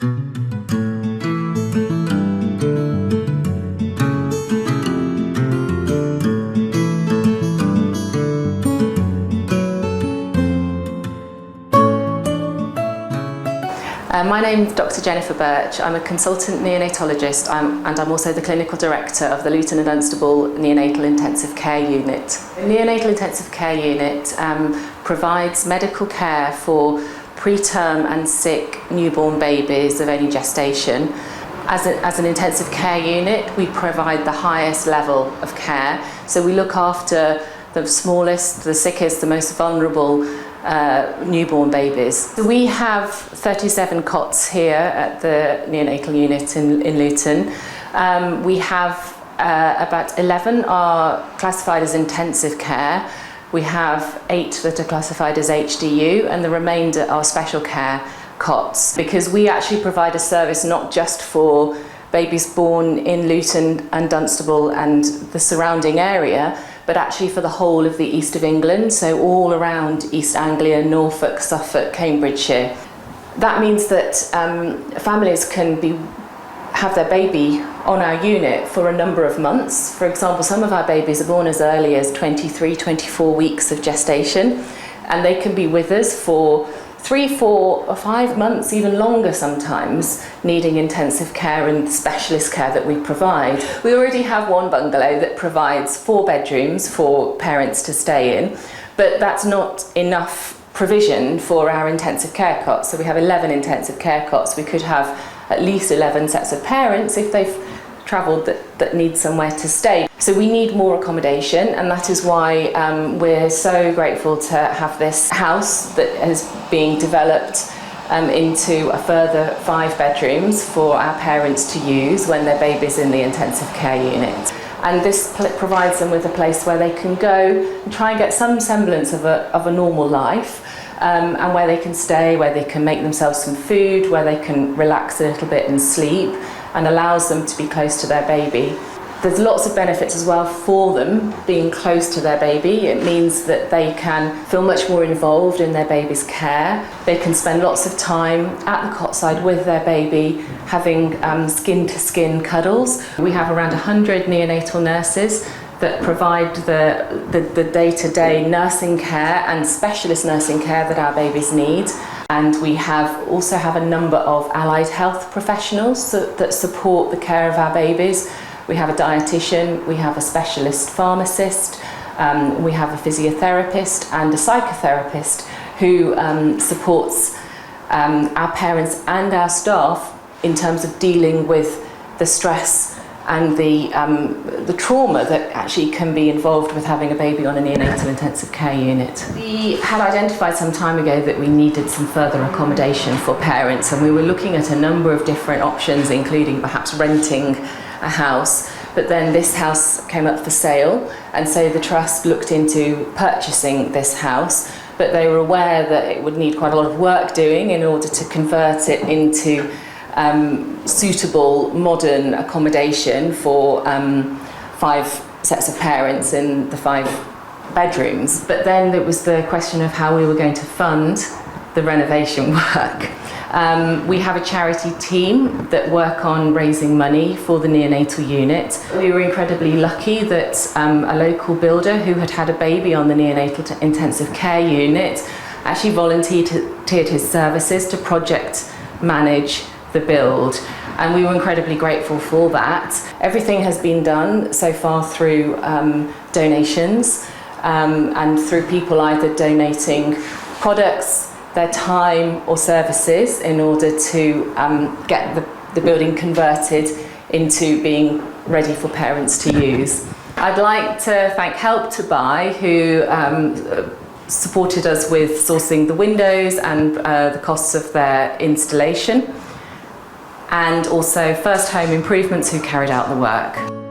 My name's Dr. Jennifer Birch. I'm a consultant neonatologist and I'm also the clinical director of the Luton and Dunstable Neonatal Intensive Care Unit. The Neonatal Intensive Care Unit provides medical care for preterm and sick newborn babies of any gestation. As an intensive care unit, we provide the highest level of care. So we look after the smallest, the sickest, the most vulnerable newborn babies. So we have 37 cots here at the neonatal unit in Luton. We have about 11 are classified as intensive care. We have 8 that are classified as HDU, and the remainder are special care cots, because we actually provide a service not just for babies born in Luton and Dunstable and the surrounding area, but actually for the whole of the east of England, so all around East Anglia, Norfolk, Suffolk, Cambridgeshire. That means that families can have their baby on our unit for a number of months. For example, some of our babies are born as early as 23, 24 weeks of gestation, and they can be with us for 3, 4 or 5 months, even longer sometimes, needing intensive care and specialist care that we provide. We already have one bungalow that provides 4 bedrooms for parents to stay in, but that's not enough provision for our intensive care cots. So we have 11 intensive care cots. We could have at least 11 sets of parents if they've travelled that need somewhere to stay. So we need more accommodation, and that is why we're so grateful to have this house that is being developed into a further 5 bedrooms for our parents to use when their baby's in the intensive care unit. And this provides them with a place where they can go and try and get some semblance of a normal life, and where they can stay, where they can make themselves some food, where they can relax a little bit and sleep, and allows them to be close to their baby. There's lots of benefits as well for them being close to their baby. It means that they can feel much more involved in their baby's care. They can spend lots of time at the cot side with their baby, having skin-to-skin cuddles. We have around 100 neonatal nurses that provide the day-to-day nursing care and specialist nursing care that our babies need. And we also have a number of allied health professionals that support the care of our babies. We have a dietitian, we have a specialist pharmacist, we have a physiotherapist and a psychotherapist who supports our parents and our staff in terms of dealing with the stress and the trauma that actually can be involved with having a baby on a neonatal intensive care unit. We had identified some time ago that we needed some further accommodation for parents, and we were looking at a number of different options, including perhaps renting a house, but then this house came up for sale, and so the trust looked into purchasing this house, but they were aware that it would need quite a lot of work doing in order to convert it into suitable modern accommodation for 5 sets of parents in the 5 bedrooms. But then there was the question of how we were going to fund the renovation work. We have a charity team that work on raising money for the neonatal unit. We were incredibly lucky that a local builder who had had a baby on the neonatal intensive care unit actually volunteered his services to project manage the build, and we were incredibly grateful for that. Everything has been done so far through donations and through people either donating products, their time or services in order to get the building converted into being ready for parents to use. I'd like to thank Help to Buy, who supported us with sourcing the windows and the costs of their installation, and also First Home Improvements, who carried out the work.